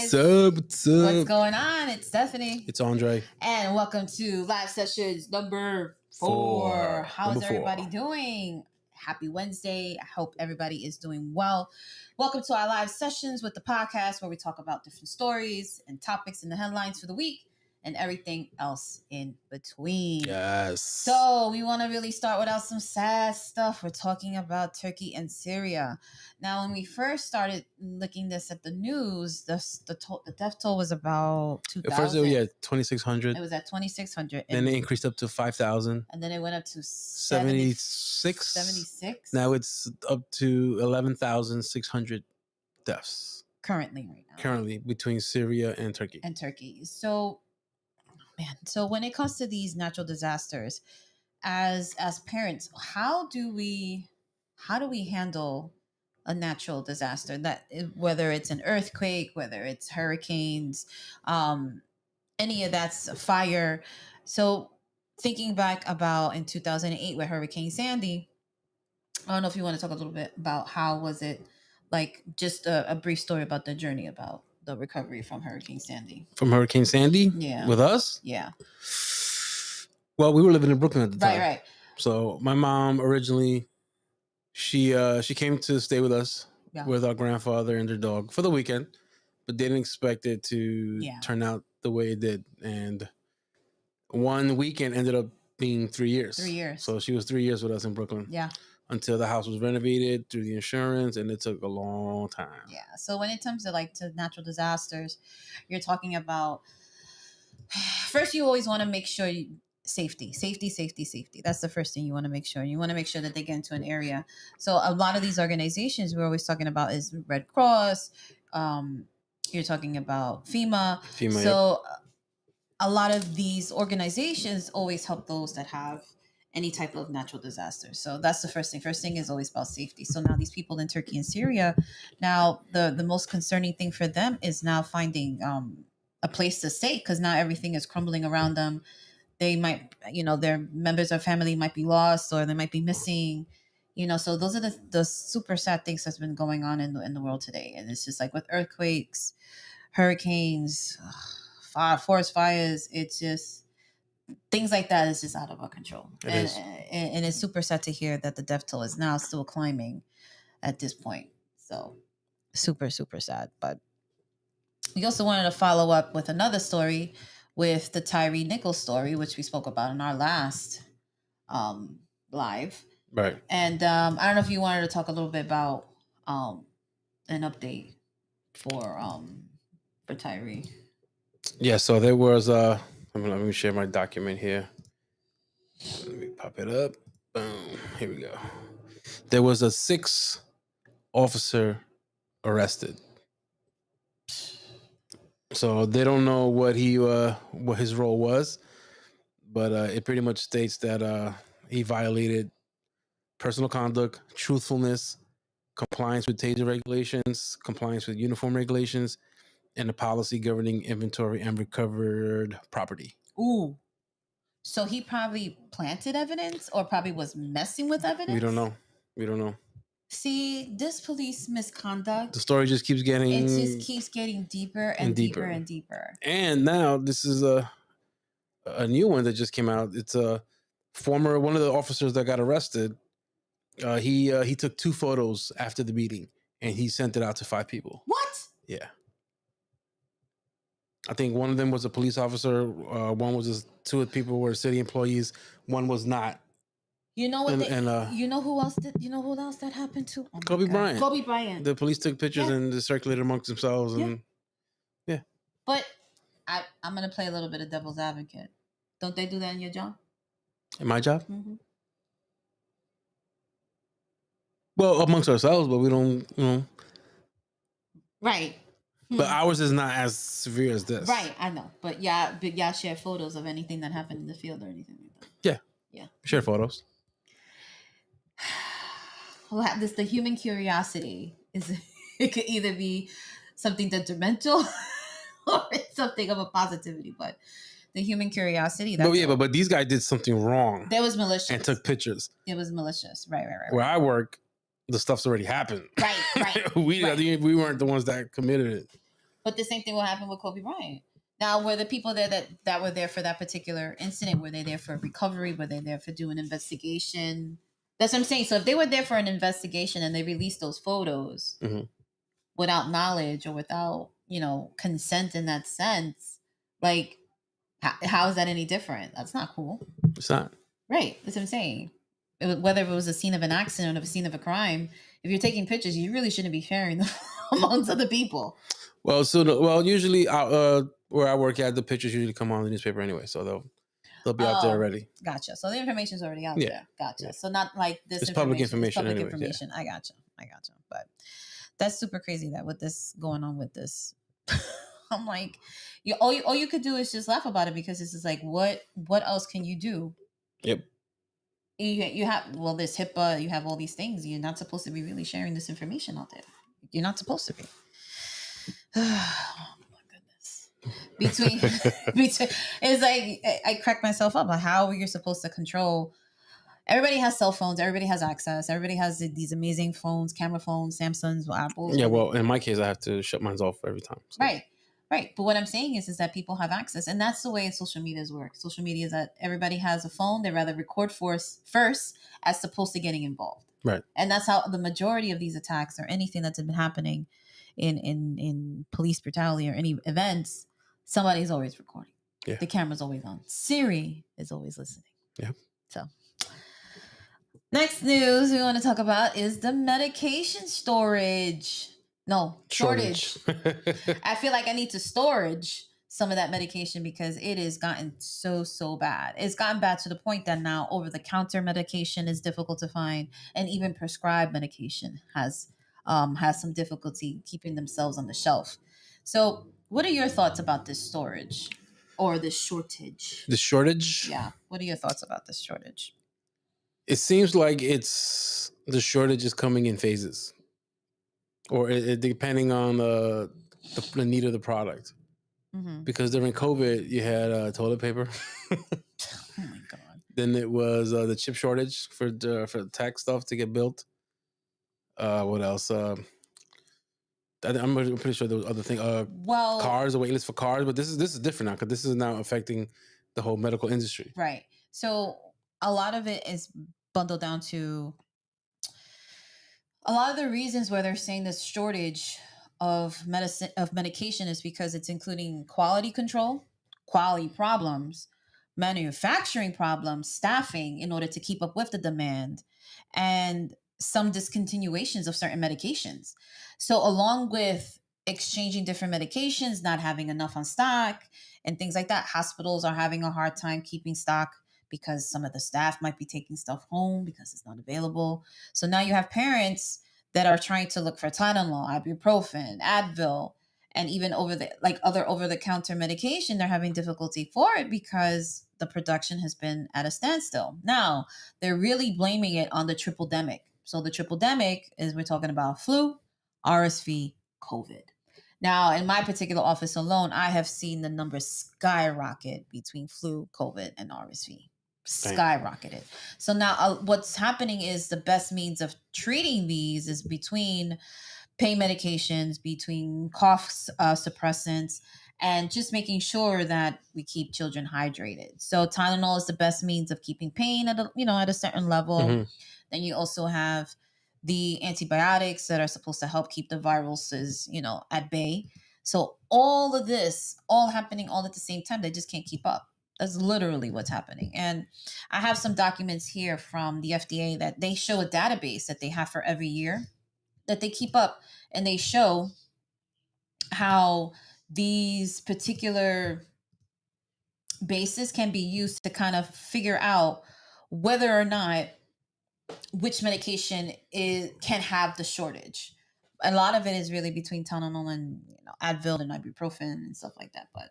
What's up? What's up? What's going on? It's Stephanie. It's Andre. And welcome to live sessions number 4. How's everybody doing? Happy Wednesday. I hope everybody is doing well. Welcome to our live sessions with the podcast where we talk about different stories and topics in the headlines for the week and everything else in between. Yes. So we want to really start without some sad stuff. We're talking about Turkey and Syria. Now, when we first started looking this at the news, the death toll was about 2,000. At first, it was 2,600. It was at 2,600. Then it increased up to 5,000. And then it went up to 76. 76. Now it's up to 11,600 deaths. Currently, right now. Currently, between Syria and Turkey. So, so when it comes to these natural disasters, as parents, how do we handle a natural disaster, that whether it's an earthquake, whether it's hurricanes, any of that's fire? So thinking back about in 2008 with Hurricane Sandy, I don't know if you want to talk a little bit about how was it, like just a brief story about the journey about the recovery from Hurricane Sandy. From Hurricane Sandy? Yeah. With us? Yeah. Well, we were living in Brooklyn at the time. Right. So my mom originally, she came to stay with us with our grandfather and their dog for the weekend, but didn't expect it to turn out the way it did. And one weekend ended up being 3 years. 3 years. So she was 3 years with us in Brooklyn. Yeah. Until the house was renovated through the insurance, and it took a long time. Yeah. So when it comes to natural disasters, you're talking about, first you always want to make sure safety. That's the first thing you want to make sure. You want to make sure that they get into an area. So a lot of these organizations we're always talking about is Red Cross. You're talking about FEMA. So a lot of these organizations always help those that have any type of natural disaster. So that's the first thing. First thing is always about safety. So now these people in Turkey and Syria, now the most concerning thing for them is now finding a place to stay, because now everything is crumbling around them. They might, their members of family might be lost, or they might be missing, so those are the super sad things that's been going on in the world today. And it's just like with earthquakes, hurricanes, forest fires, it's just things like that is just out of our control. And it's super sad to hear that the death toll is now still climbing at this point. So super, super sad. But we also wanted to follow up with another story, with the Tyree Nichols story, which we spoke about in our last live. Right. And I don't know if you wanted to talk a little bit about an update for Tyree. Yeah, so there was let me share my document here. Let me pop it up. Boom. Here we go. There was a 6th officer arrested. So they don't know what his role was, but it pretty much states that he violated personal conduct, truthfulness, compliance with TASER regulations, compliance with uniform regulations, and the policy governing inventory and recovered property. Ooh. So he probably planted evidence, or probably was messing with evidence? We don't know. See, this police misconduct, the story just keeps getting... It just keeps getting deeper and deeper and deeper. And now this is a new one that just came out. It's one of the officers that got arrested. He took 2 photos after the meeting, and he sent it out to 5 people. What? Yeah. I think one of them was a police officer. One was just 2 people were city employees. One was not. You know what? You know who else that happened to? Oh Kobe Bryant. Kobe Bryant. The police took pictures and they circulated amongst themselves. And yeah. But I'm gonna play a little bit of devil's advocate. Don't they do that in your job? In my job? Mm-hmm. Well, amongst ourselves, but we don't. Right. But ours is not as severe as this. Right, I know. But y'all share photos of anything that happened in the field or anything like that. Yeah. Yeah. Share photos. Well, the human curiosity it could either be something detrimental or it's something of a positivity, but the human curiosity. But these guys did something wrong. That was malicious. And took pictures. It was malicious. Right. Where I work, the stuff's already happened. Right. We weren't the ones that committed it. But the same thing will happen with Kobe Bryant. Now, were the people there that were there for that particular incident, were they there for recovery? Were they there for doing investigation? That's what I'm saying. So if they were there for an investigation and they released those photos without knowledge or without, consent in that sense, like, how is that any different? That's not cool. It's not. Right. That's what I'm saying. Whether it was a scene of an accident or a scene of a crime, if you're taking pictures, you really shouldn't be sharing them amongst other people. Well, usually where I work at, the pictures usually come on the newspaper anyway, so they'll be out there already. Gotcha. So the information's already out there. Gotcha. Yeah. So not like this. It's public information. It's public information. Yeah. I gotcha. But that's super crazy that with this going on with this, I'm like, all you could do is just laugh about it because this is like, what else can you do? Yep. You have this HIPAA. You have all these things. You're not supposed to be really sharing this information out there. You're not supposed to be. Oh my goodness. Between it's like I crack myself up. Like, how are you supposed to control? Everybody has cell phones. Everybody has access. Everybody has these amazing phones, camera phones, Samsungs, Apples. Yeah, well, in my case, I have to shut mine off every time. So. Right. But what I'm saying is that people have access, and that's the way social medias work. Social media is that everybody has a phone. They rather record first as opposed to getting involved. Right. And that's how the majority of these attacks or anything that's been happening in police brutality or any events, somebody's always recording. Yeah. The camera's always on. Siri is always listening. Yeah. So next news we want to talk about is the medication storage. No, shortage. I feel like I need to storage some of that medication because it has gotten so bad. It's gotten bad to the point that now over-the-counter medication is difficult to find, and even prescribed medication has some difficulty keeping themselves on the shelf. So what are your thoughts about this storage or this shortage? The shortage? Yeah. What are your thoughts about this shortage? It seems like the shortage is coming in phases. Or depending on the need of the product. Mm-hmm. Because during COVID, you had toilet paper. Oh my God. Then it was the chip shortage for the tech stuff to get built. What else? I'm pretty sure there was other things. Cars, the wait list for cars. But this is different now because this is now affecting the whole medical industry. Right. So a lot of it is bundled down to... A lot of the reasons why they're saying this shortage of medication is because it's including quality control, quality problems, manufacturing problems, staffing in order to keep up with the demand, and some discontinuations of certain medications. So along with exchanging different medications, not having enough on stock, and things like that, hospitals are having a hard time keeping stock because some of the staff might be taking stuff home because it's not available. So now you have parents that are trying to look for Tylenol, ibuprofen, Advil, and even other over-the-counter medication. They're having difficulty for it because the production has been at a standstill. Now, they're really blaming it on the triple-demic. So the triple-demic is we're talking about flu, RSV, COVID. Now, in my particular office alone, I have seen the numbers skyrocket between flu, COVID, and RSV. Skyrocketed. So now what's happening is the best means of treating these is between pain medications, between cough suppressants, and just making sure that we keep children hydrated. So Tylenol is the best means of keeping pain at a certain level. Mm-hmm. Then you also have the antibiotics that are supposed to help keep the viruses, at bay. So all of this, all happening all at the same time, they just can't keep up. That's literally what's happening. And I have some documents here from the FDA that they show a database that they have for every year that they keep up, and they show how these particular bases can be used to kind of figure out whether or not which medication can have the shortage. A lot of it is really between Tylenol and Advil and ibuprofen and stuff like that. But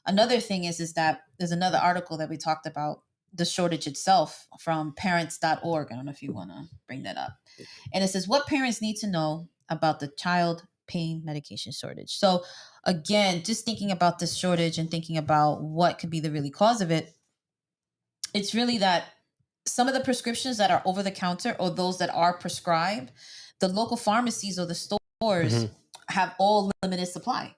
another thing is that there's another article that we talked about the shortage itself from parents.org. I don't know if you want to bring that up. And it says what parents need to know about the child pain medication shortage. So again, just thinking about this shortage and thinking about what could be the really cause of it, it's really that some of the prescriptions that are over the counter or those that are prescribed, the local pharmacies or the stores have all limited supply.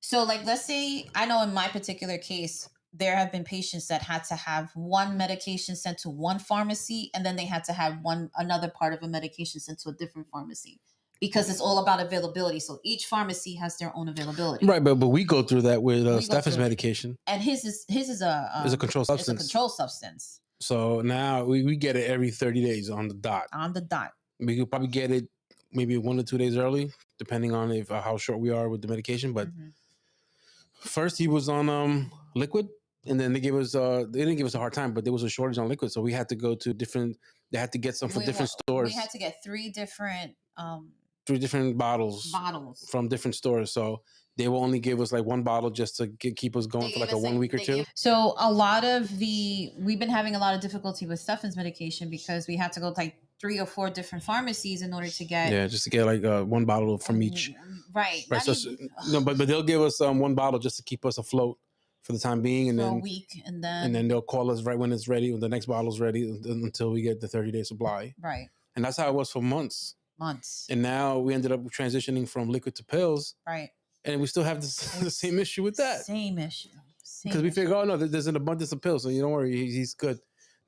So, like, let's say, I know in my particular case, there have been patients that had to have one medication sent to one pharmacy, and then they had to have another part of a medication sent to a different pharmacy because it's all about availability. So each pharmacy has their own availability. Right, but we go through that with We go Stef's through it. medication. And his is Is a controlled it's a substance. controlled substance So now we get it every 30 days on the dot. on the dot. We could probably get it maybe 1 or 2 days early, depending on if how short we are with the medication. But first he was on liquid, and then they didn't give us a hard time, but there was a shortage on liquid, so we had to go to different. They had to get some from different stores. We had to get three different bottles from different stores. So they will only give us like one bottle just to keep us going for like a 1 week or two. So a lot of we've been having a lot of difficulty with Stefan's medication because we had to go to like 3 or 4 different pharmacies in order to get just to get like one bottle from each. Right. So, no, but they'll give us one bottle just to keep us afloat for the time being, and then a week, and then they'll call us right when it's ready, when the next bottle's ready, until we get the 30-day supply. Right. And that's how it was for months. And now we ended up transitioning from liquid to pills. Right. And we still have the same issue with that. Same issue. Because we figure, oh no, there's an abundance of pills, so you don't worry, he's good.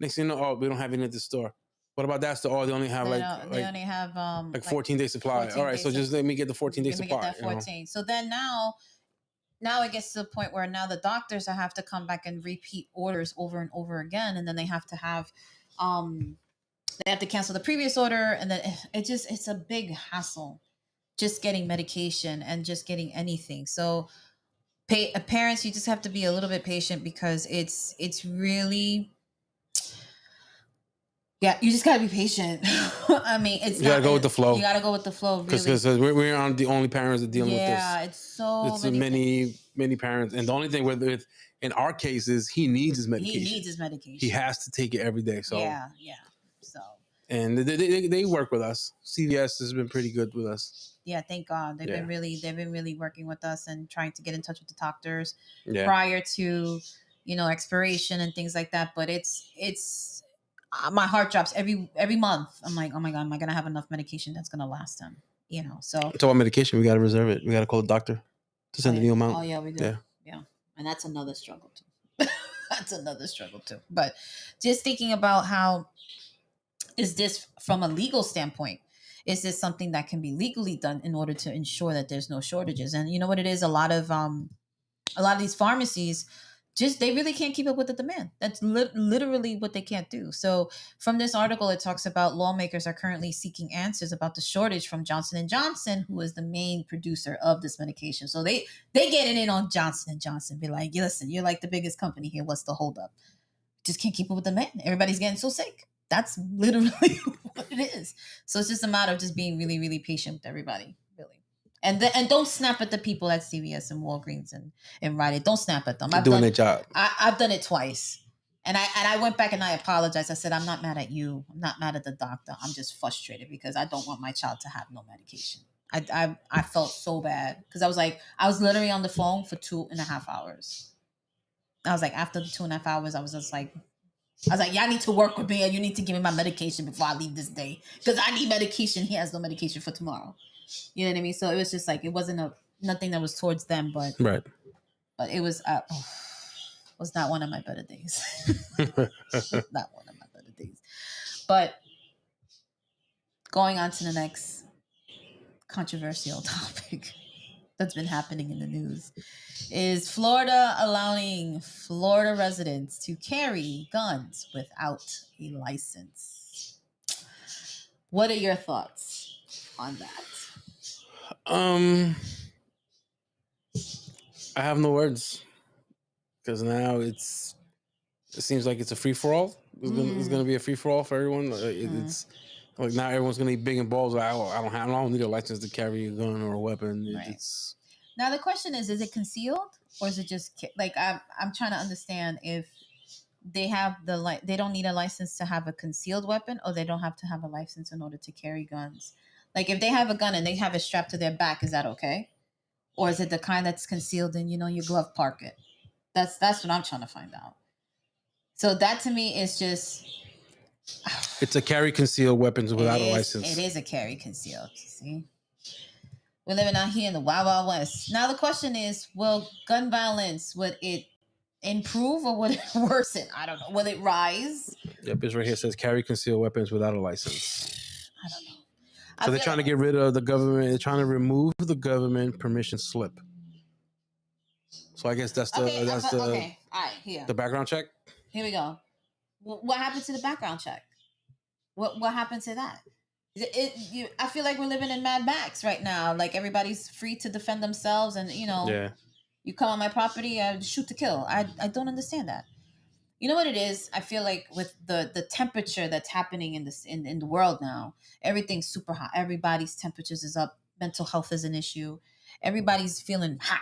Next thing you know, we don't have any at the store. What about that store? Oh, they only have they only have 14-day supply. All right, so just let me get the 14-day supply. Get that 14. So then now it gets to the point where now the doctors have to come back and repeat orders over and over again, and then they have to have they have to cancel the previous order, and then it's a big hassle just getting medication and just getting anything. So parents, you just have to be a little bit patient because it's really, yeah, you just gotta be patient. I mean, you gotta go with the flow. You gotta go with the flow, really. Because we're not the only parents that dealing with this. Yeah, it's many parents, and the only thing with in our case is he needs his medication. He has to take it every day. So yeah. So and they work with us. CVS has been pretty good with us. Yeah, thank God. They've been really working with us and trying to get in touch with the doctors prior to, expiration and things like that. But it's my heart drops every month. I'm like, oh my God, am I gonna have enough medication that's gonna last them? So it's all medication. We gotta reserve it. We gotta call the doctor to send the new amount. Oh yeah, we do. Yeah, and that's another struggle too. But just thinking about how is this from a legal standpoint? Is this something that can be legally done in order to ensure that there's no shortages? And you know what it is? A lot of these pharmacies they really can't keep up with the demand. That's literally what they can't do. So from this article, it talks about lawmakers are currently seeking answers about the shortage from Johnson & Johnson, who is the main producer of this medication. So they getting in on Johnson & Johnson, be like, listen, you're like the biggest company here. What's the holdup? Just can't keep up with the demand. Everybody's getting so sick. That's literally what it is. So it's just a matter of just being really, really patient with everybody, really. And don't snap at the people at CVS and Walgreens and Rite Aid. Don't snap at them. They're doing their job. I've done it twice. And I went back and I apologized. I said, I'm not mad at you. I'm not mad at the doctor. I'm just frustrated because I don't want my child to have no medication. I felt so bad because I was literally on the phone for 2.5 hours. I was like, after the 2.5 hours, I was like, y'all need to work with me and you need to give me my medication before I leave this day. Because I need medication. He has no medication for tomorrow. You know what I mean? So it was just like, it wasn't nothing that was towards them, but right. But it was not one of my better days. Not one of my better days. But going on to the next controversial topic that's been happening in the news is Florida allowing Florida residents to carry guns without a license. What are your thoughts on that? I have no words because now it seems like it's a free for all. It's going to be a free for all for everyone. It's like now everyone's going to be big and balls. Like, I don't need a license to carry a gun or a weapon. Right. Now the question is it concealed or is it just like I'm trying to understand if they have they don't need a license to have a concealed weapon, or they don't have to have a license in order to carry guns. Like if they have a gun and they have it strapped to their back, is that okay? Or is it the kind that's concealed in your glove pocket? That's what I'm trying to find out. So that to me is just it's a carry concealed weapons without a license. It is a carry concealed. See. We're living out here in the Wild Wild West. Now the question is, will gun violence, would it improve or would it worsen? I don't know. Will it rise? Yep, it's right here. It says carry concealed weapons without a license. I don't know. So they're trying to get rid of the government. They're trying to remove the government permission slip. So I guess that's the okay. All right, here. The background check. Here we go. What happened to the background check? What happened to that? I feel like we're living in Mad Max right now. Like everybody's free to defend themselves, and you come on my property, I shoot to kill. I don't understand that. You know what it is? I feel like with the temperature that's happening in this in the world now, everything's super hot. Everybody's temperatures is up. Mental health is an issue. Everybody's feeling hot.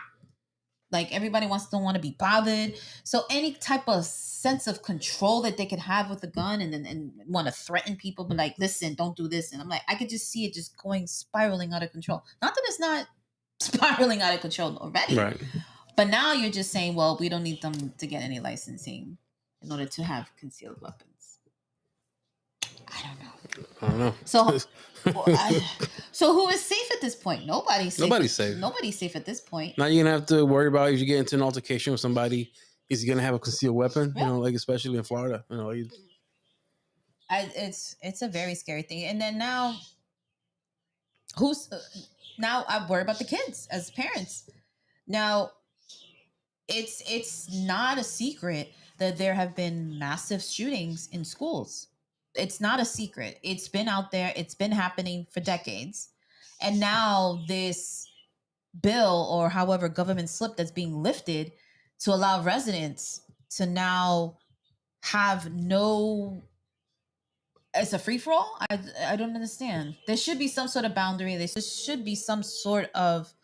Like everybody don't want to be bothered. So any type of sense of control that they could have with a gun and want to threaten people, but like, listen, don't do this. And I'm like, I could just see it just going spiraling out of control. Not that it's not spiraling out of control already. Right. But now you're just saying, well, we don't need them to get any licensing in order to have concealed weapons. I don't know. So so who is safe at this point? Nobody's safe. Nobody's safe at this point. Now you're gonna have to worry about if you get into an altercation with somebody, is he gonna have a concealed weapon? Yeah. Like especially in Florida. It's a very scary thing. And then now now I worry about the kids as parents. Now it's not a secret that there have been massive shootings in schools. It's not a secret. It's been out there. It's been happening for decades. And now this bill or however government slip that's being lifted to allow residents to now have no, it's a free-for-all. I don't understand. There should be some sort of boundary. There should be some sort of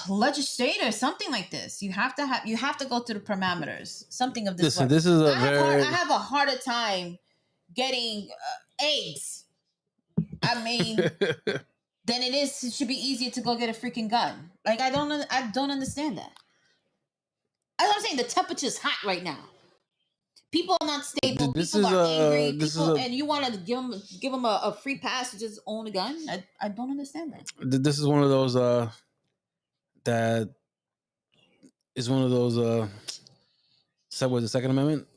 legislator, something like this. You have to go through the parameters. Something of this. Listen, this is I have a harder time getting eggs. I mean, then it should be easier to go get a freaking gun. Like I don't understand that. That's what I'm saying. The temperature's hot right now. People are not stable. People are angry. And you want to give them a free pass to just own a gun? I don't understand that. This is one of those that is one of those so was the Second Amendment?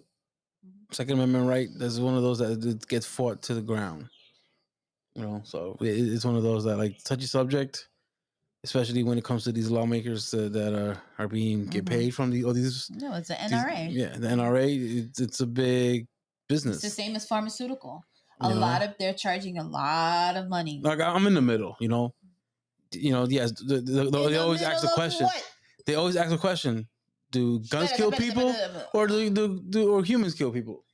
Second Amendment right? This is one of those that gets fought to the ground. So it's one of those that like touchy subject, especially when it comes to these lawmakers that are being get paid from these. No, it's the NRA. The NRA. It's a big business. It's the same as pharmaceutical. They're charging a lot of money. Like I'm in the middle. Yes. They always ask the question. They always ask the question: do guns kill people, or do humans kill people?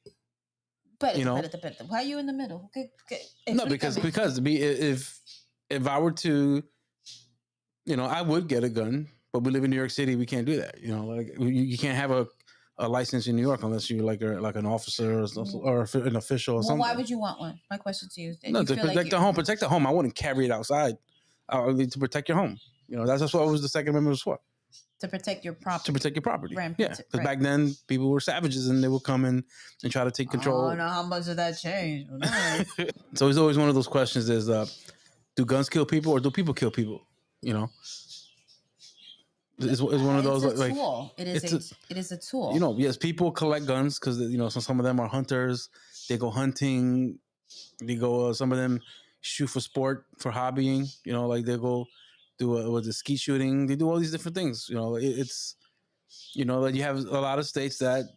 Why are you in the middle? Okay. No, because if I were to, I would get a gun, but we live in New York City. We can't do that. Like you can't have a license in New York unless you're like an officer or an official or something. Why would you want one? My question to you is: to protect the home. Protect the home. I wouldn't carry it outside. I need to protect your home. That's what the Second Amendment was for. To protect your property. To protect your property. Yeah, because back then people were savages and they would come in and try to take control. I don't know how much of that changed. So it's always one of those questions: is do guns kill people or do people kill people? It's one of those like tool. It is a tool. Yes, people collect guns because some of them are hunters. They go hunting. They go. Some of them shoot for sport, for hobbying. Like they go do the ski shooting. They do all these different things. It's that you have a lot of states that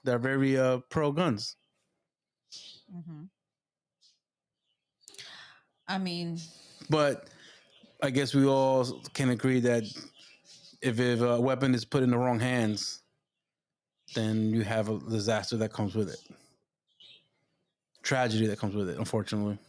are very pro guns. Mm-hmm. I mean, but I guess we all can agree that if a weapon is put in the wrong hands, then you have a disaster that comes with it. Tragedy that comes with it, unfortunately.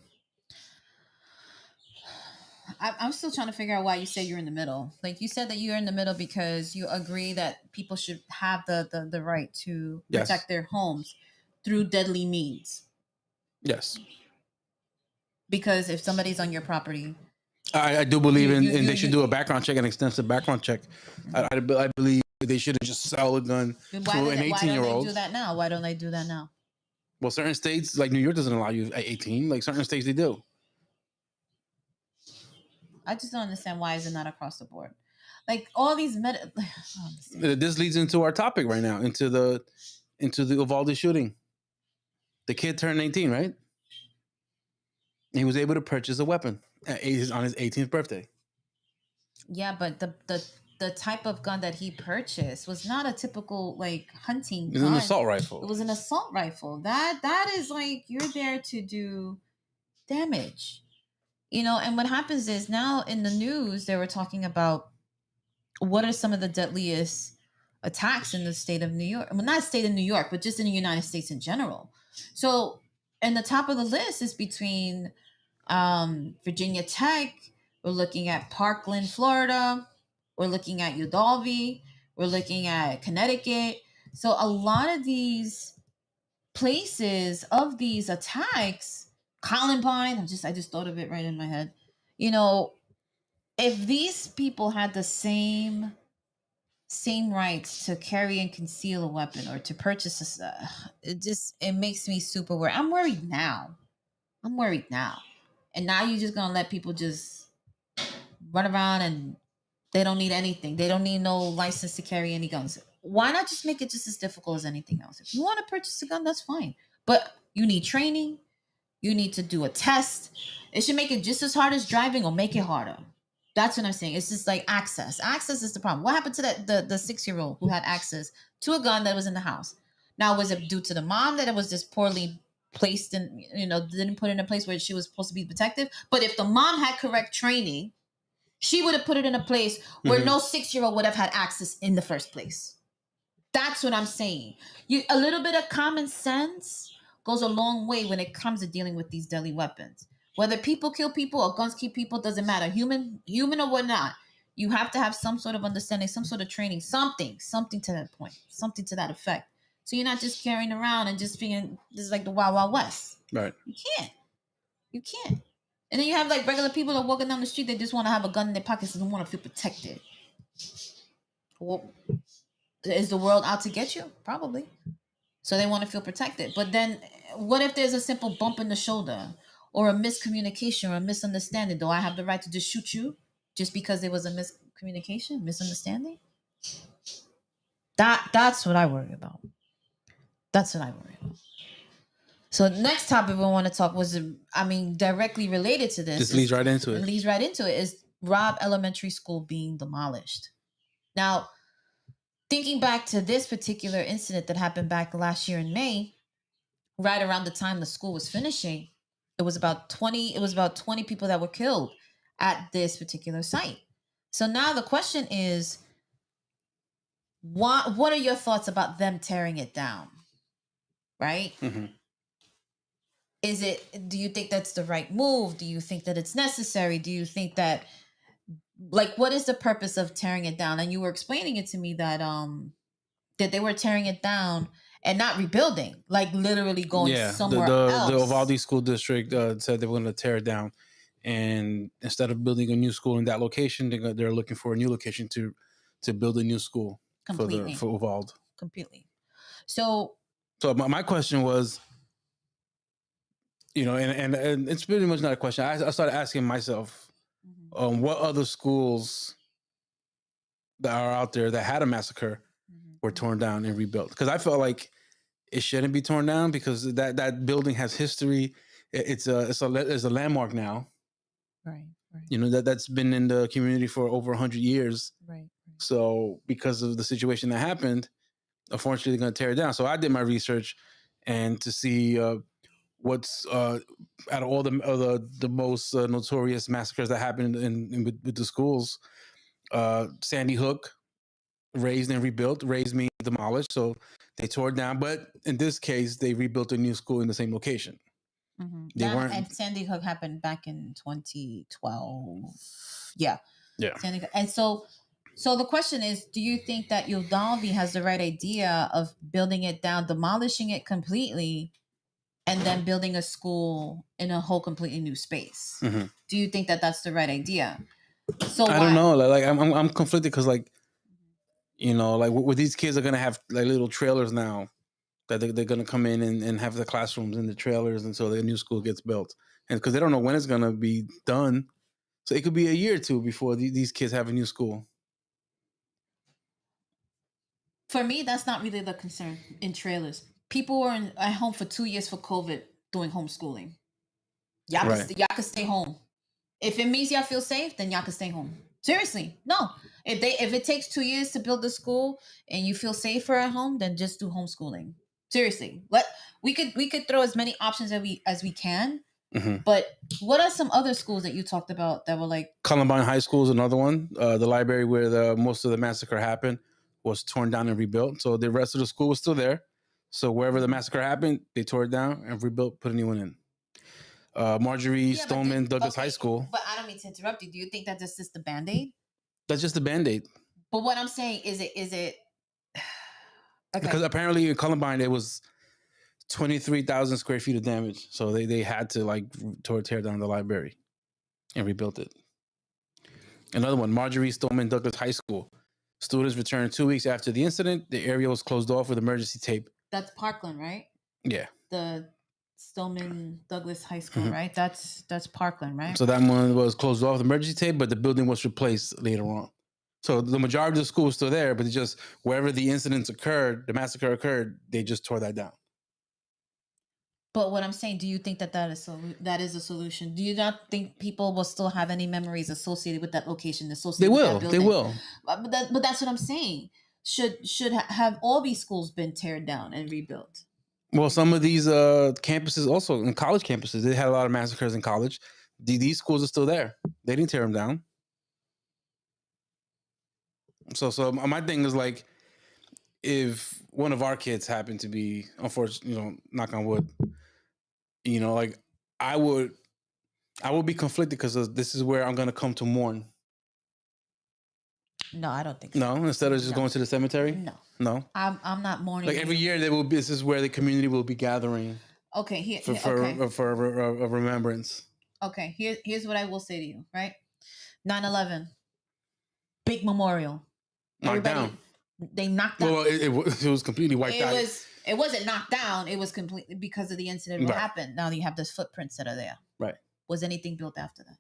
I'm still trying to figure out why you say you're in the middle. Like you said that you're in the middle because you agree that people should have the right to protect their homes through deadly means. Yes. Because if somebody's on your property, I do believe they should do a background check, an extensive background check. I believe they shouldn't just sell a gun to an 18-year-old. Why don't they do that now? Why don't they do that now? Well, certain states, like New York, doesn't allow you at 18. Like certain states, they do. I just don't understand why is it not across the board. Like all these I don't understand. This leads into our topic right now, into the Uvalde shooting. The kid turned 18, right? He was able to purchase a weapon on his 18th birthday. Yeah, but the type of gun that he purchased was not a typical like hunting It was gun. an assault rifle. It was an assault rifle. That is like you're there to do damage. You know, and what happens is now in the news they were talking about what are some of the deadliest attacks in the state of New York. Well, not state of New York, but just in the United States in general. So, and the top of the list is between Virginia Tech. We're looking at Parkland, Florida. We're looking at Uvalde. We're looking at Connecticut. So a lot of these places of these attacks, Columbine. I just thought of it right in my head. You know, if these people had the same rights to carry and conceal a weapon or to purchase it makes me super worried. I'm worried now. And now you're just gonna let people just run around and they don't need anything. They don't need no license to carry any guns. Why not just make it just as difficult as anything else? If you want to purchase a gun, that's fine. But you need training. You need to do a test. It should make it just as hard as driving or make it harder. That's what I'm saying. It's just like access. Access is the problem. What happened to the 6-year-old who had access to a gun that was in the house? Now, was it due to the mom that it was just poorly placed in, didn't put it in a place where she was supposed to be protective? But if the mom had correct training, she would have put it in a place where no 6-year-old would have had access in the first place. That's what I'm saying. A little bit of common sense goes a long way when it comes to dealing with these deadly weapons. Whether people kill people or guns kill people, doesn't matter. Human or whatnot. You have to have some sort of understanding, some sort of training, something to that point, something to that effect. So you're not just carrying around and just being this is like the Wild Wild West. Right. You can't. And then you have like regular people that are walking down the street. They just want to have a gun in their pockets and want to feel protected. Well, is the world out to get you? Probably. So they want to feel protected. But then what if there's a simple bump in the shoulder or a miscommunication or a misunderstanding? Do I have the right to just shoot you just because there was a misunderstanding? That's what I worry about. So next topic we want to talk directly related to this. Just leads right into it. It leads right into it is Robb Elementary School being demolished. Now, thinking back to this particular incident that happened back last year in May, right around the time the school was finishing, it was about 20 people that were killed at this particular site. So now the question is, what are your thoughts about them tearing it down? Right? Mm-hmm. Do you think that's the right move? Do you think that it's necessary? Do you think that, like, what is the purpose of tearing it down? And you were explaining it to me that they were tearing it down and not rebuilding, like literally going somewhere else. The Uvalde School District said they were going to tear it down, and instead of building a new school in that location, they're looking for a new location to build a new school for Uvalde. Completely. So my question was, and it's pretty much not a question. I started asking myself, what other schools that are out there that had a massacre were torn down and rebuilt? Because I felt like it shouldn't be torn down because that building has history. It's a landmark now. Right. That's been in the community for over 100 years. Right. So because of the situation that happened, unfortunately, they're going to tear it down. So I did my research and to see what's out of all the most notorious massacres that happened with the schools. Sandy Hook, razed and rebuilt. Razed means demolished, so they tore it down. But in this case, they rebuilt a new school in the same location. And Sandy Hook happened back in 2012. Yeah. Sandy Hook. And so the question is, do you think that Uvalde has the right idea of building it down, demolishing it completely, and then building a school in a whole completely new space? Mm-hmm. Do you think that that's the right idea? So I don't know. Like I'm conflicted because like where these kids are gonna have like little trailers now that they're gonna come in and have the classrooms in the trailers until the new school gets built, and because they don't know when it's gonna be done. So it could be a year or two before these kids have a new school. For me, that's not really the concern in trailers. People were at home for 2 years for COVID doing homeschooling. Right. Y'all can stay home. If it means y'all feel safe, then y'all can stay home. Seriously, no. If it takes 2 years to build the school and you feel safer at home, then just do homeschooling. Seriously, we could throw as many options as we can. Mm-hmm. But what are some other schools that you talked about that were like Columbine High School is another one. The library where most of the massacre happened was torn down and rebuilt. So the rest of the school was still there. So wherever the massacre happened, they tore it down and rebuilt, put a new one in. Marjorie Stoneman Douglas High School. But I don't mean to interrupt you. Do you think that this is the Band-Aid? That's just a Band-Aid. But what I'm saying is it okay. Because apparently in Columbine it was 23,000 square feet of damage. So they had to like tear down the library and rebuilt it. Another one, Marjorie Stoneman Douglas High School. Students returned 2 weeks after the incident. The area was closed off with emergency tape. That's Parkland, right? Yeah. The Stoneman Douglas High School, right? That's Parkland, right? So that one was closed off with emergency tape, but the building was replaced later on. So the majority of the school was still there, but it just wherever the incidents occurred, the massacre occurred, they just tore that down. But what I'm saying, do you think that that is a solution? Do you not think people will still have any memories associated with that location? Associated with that building? They will. But that's what I'm saying. Should have all these schools been teared down and rebuilt? Well, some of these campuses also, in college campuses, they had a lot of massacres in college. These schools are still there. They didn't tear them down. So my thing is like, if one of our kids happened to be, unfortunately, knock on wood, like I would be conflicted because this is where I'm going to come to mourn. No, I don't think so. No, instead of just going to the cemetery? No. I'm not mourning. Like every year this is where the community will be gathering. Okay, for a remembrance. Okay, here's what I will say to you, right? 9/11, big memorial. Knocked down. They knocked down. Well, it was completely wiped out. It wasn't knocked down. It was completely because of the incident that happened. Now you have those footprints that are there. Right. Was anything built after that?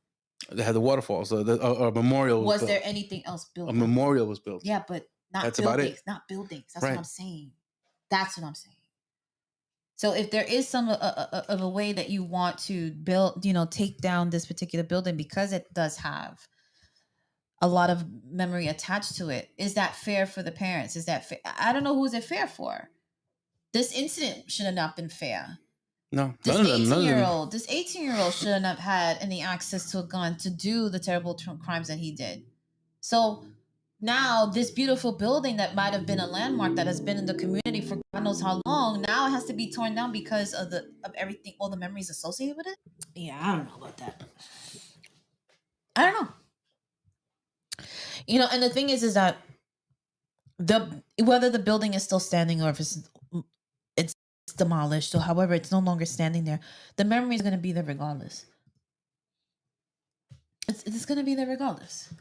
They had the waterfalls. So a memorial was there anything else built? A memorial was built. Yeah, but that's buildings. About it. Not buildings. That's what I'm saying. That's what I'm saying. So if there is some of a way that you want to build, take down this particular building because it does have a lot of memory attached to it, is that fair for the parents? Is that fair? I don't know who's it fair for. This incident should have not been fair. No, this 18-year-old shouldn't have had any access to a gun to do the terrible crimes that he did. So now this beautiful building that might have been a landmark that has been in the community for God knows how long, now it has to be torn down because of everything, all the memories associated with it. Yeah, I don't know about that. I don't know. And the thing is that whether the building is still standing or if it's demolished, or however it's no longer standing there, the memory is going to be there regardless. It's going to be there regardless.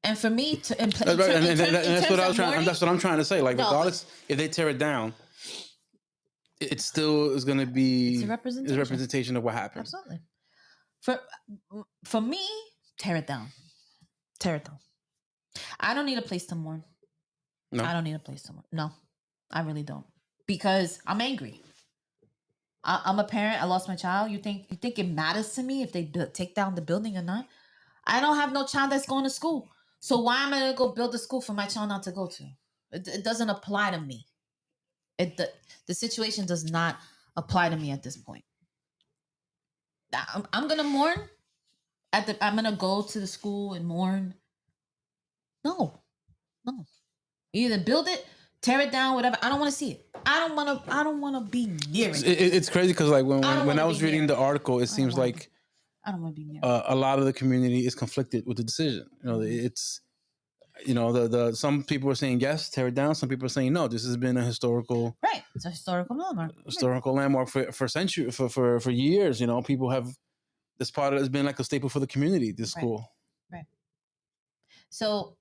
And for me to that's what I'm trying to say. Like, regardless, if they tear it down, it still is going to be a representation of what happened. Absolutely. For me, tear it down. I don't need a place to mourn. No. I don't need a place to mourn. No, I really don't. Because I'm angry. I'm a parent. I lost my child. You think it matters to me if they take down the building or not? I don't have no child that's going to school. So why am I going to go build a school for my child not to go to? It doesn't apply to me. The situation does not apply to me at this point. I'm going to mourn. I'm going to go to the school and mourn. No. Either build it, tear it down, whatever. I don't want to see it. I don't want to be near it. It's crazy because like when I was reading the article, it seems like I don't want to be near a lot of the community is conflicted with the decision. It's some people are saying yes, tear it down. Some people are saying no. This has been a historical It's a historical landmark. Landmark for centuries, for years. People have this part has been like a staple for the community. This school. Right. So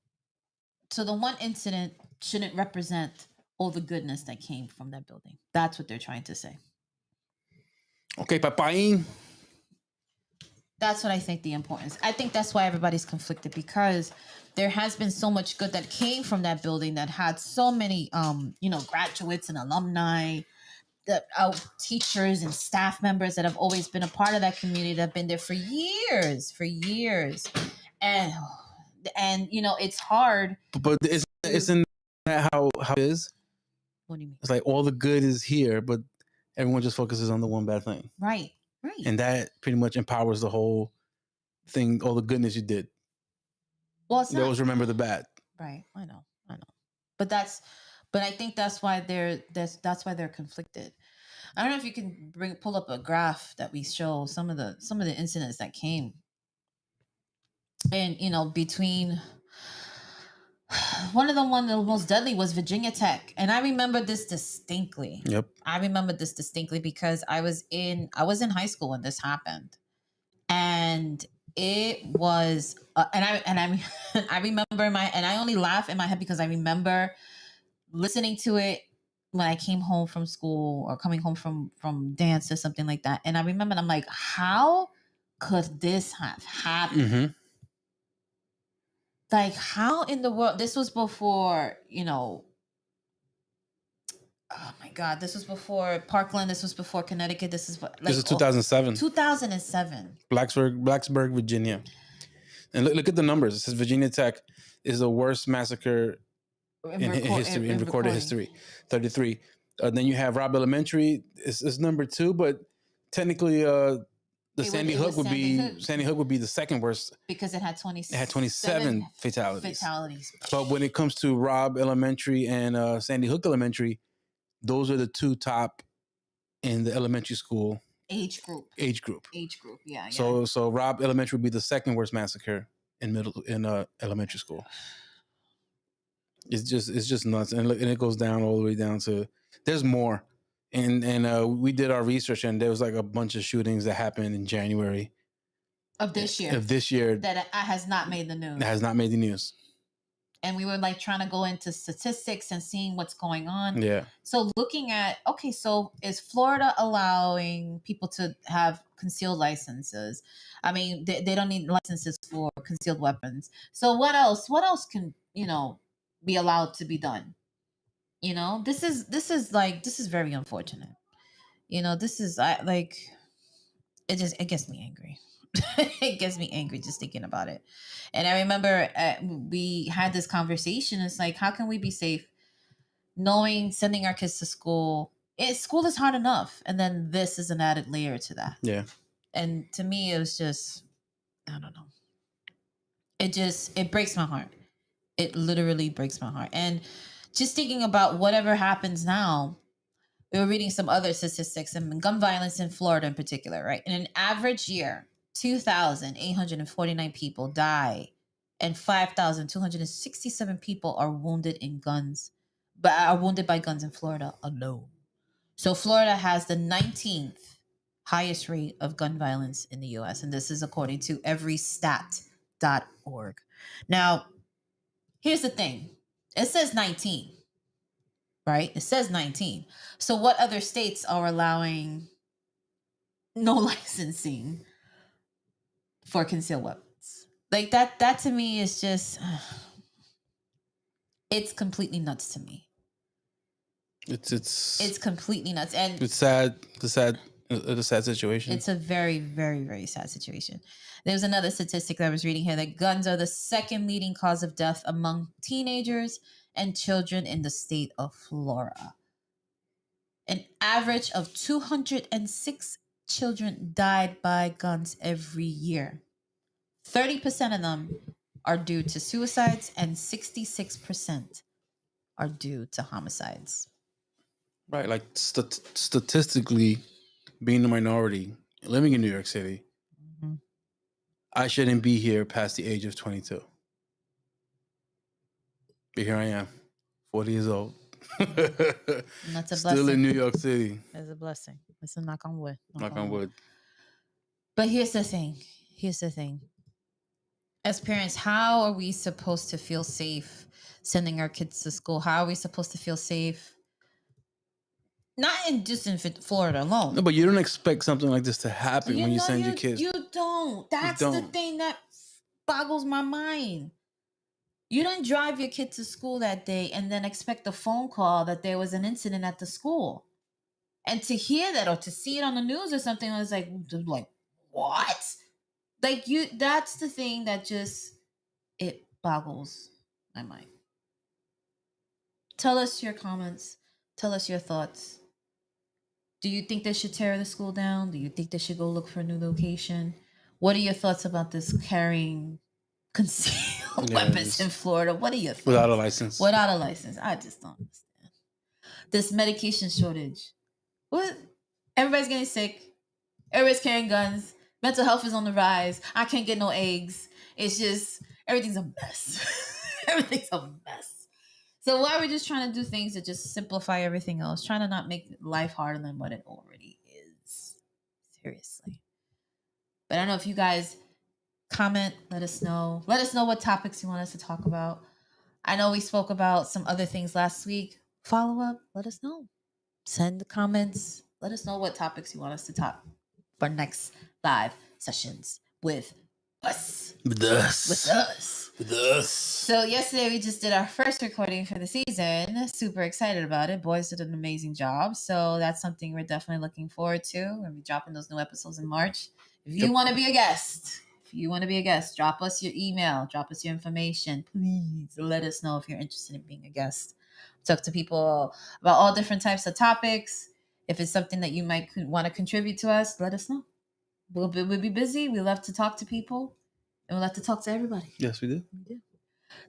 the one incident shouldn't represent all the goodness that came from that building. That's what they're trying to say. Okay, Papain. That's what I think the importance. I think that's why everybody's conflicted, because there has been so much good that came from that building that had so many graduates and alumni, that teachers and staff members that have always been a part of that community, that have been there for years. And it's hard. But isn't that how it is? What do you mean? It's like all the good is here, but everyone just focuses on the one bad thing. Right. And that pretty much empowers the whole thing, all the goodness you did. Well, they always remember the bad. Right. I know. But I think that's why that's why they're conflicted. I don't know if you can pull up a graph that we show some of the incidents that came. And between one of the most deadly was Virginia Tech, and I remember this distinctly. Yep. I remember this distinctly because I was in high school when this happened, and it was I remember and I only laugh in my head because I remember listening to it when I came home from school or coming home from dance or something like that, and I remember I'm like, how could this have happened? Mm-hmm. Like, how in the world? This was before, oh my God, this was before Parkland. This was before Connecticut. This is 2007. 2007. Blacksburg, Virginia. And look at the numbers. It says Virginia Tech is the worst massacre in history, in recorded history. 33. Then you have Robb Elementary. It's number 2, but technically, Sandy Hook would be the second worst because it had 27 fatalities. But when it comes to Robb Elementary and Sandy Hook Elementary, those are the 2 top in the elementary school age group. Yeah. So Robb Elementary would be the second worst massacre in elementary school. It's just nuts, and it goes down all the way down to there's more. And we did our research, and there was like a bunch of shootings that happened in January of this year that has not made the news. That has not made the news. And we were like trying to go into statistics and seeing what's going on. Yeah. So looking at, okay, so is Florida allowing people to have concealed licenses? I mean, they don't need licenses for concealed weapons. So what else can, be allowed to be done? This is very unfortunate. This is it gets me angry. It gets me angry just thinking about it. And I remember we had this conversation. It's like, how can we be safe knowing sending our kids to school? School is hard enough, and then this is an added layer to that. Yeah. And to me, it was just, I don't know. It breaks my heart. It literally breaks my heart. And just thinking about whatever happens now, we were reading some other statistics and gun violence in Florida in particular, right? In an average year, 2,849 people die and 5,267 people are wounded by guns in Florida alone. So Florida has the 19th highest rate of gun violence in the US, and this is according to everystat.org. Now, here's the thing. It says 19. Right? It says 19. So what other states are allowing no licensing for concealed weapons? Like that to me is just it's completely nuts to me. It's completely nuts, and it's sad. It's a sad situation. It's a very, very, very sad situation. There's another statistic that I was reading here that guns are the second leading cause of death among teenagers and children in the state of Florida. An average of 206 children died by guns every year. 30% of them are due to suicides, and 66% are due to homicides. Right, like statistically, being a minority, living in New York City, I shouldn't be here past the age of 22. But here I am, 40 years old. That's a Still in New York City. It's a blessing. It's a knock on wood. Knock on wood. But here's the thing. As parents, how are we supposed to feel safe sending our kids to school? How are we supposed to feel safe not in just in Florida alone. No, but you don't expect something like this to happen when you send your kids. You don't. That's the thing that boggles my mind. You don't drive your kid to school that day and then expect a phone call that there was an incident at the school. And to hear that or to see it on the news or something, I was like what? Like that's the thing that just it boggles my mind. Tell us your comments. Tell us your thoughts. Do you think they should tear the school down? Do you think they should go look for a new location? What are your thoughts about this carrying concealed weapons in Florida? What are your thoughts? Without a license. Without a license. I just don't understand. This medication shortage. What? Everybody's getting sick. Everybody's carrying guns. Mental health is on the rise. I can't get no eggs. It's just, everything's a mess. Everything's a mess. So why are we just trying to do things to just simplify everything else? Trying to not make life harder than what it already is. Seriously. But I don't know if you guys comment, let us know. Let us know what topics you want us to talk about. I know we spoke about some other things last week. Follow up, let us know. Send the comments. Let us know what topics you want us to talk for next live sessions with us. With us. With us. With us. So yesterday we just did our first recording for the season. Super excited about it. Boys did an amazing job. So that's something we're definitely looking forward to. We'll be dropping those new episodes in March. If you want to be a guest, drop us your email, drop us your information. Please let us know if you're interested in being a guest. Talk to people about all different types of topics. If it's something that you might want to contribute to us, let us know. We'll be busy. We love to talk to people. And we love to talk to everybody. Yes, we do.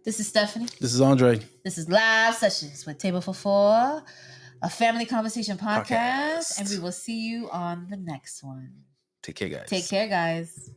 This is Stephanie. This is Andre. This is Live Sessions with Table for Four, a family conversation podcast. And we will see you on the next one. Take care, guys. Take care, guys.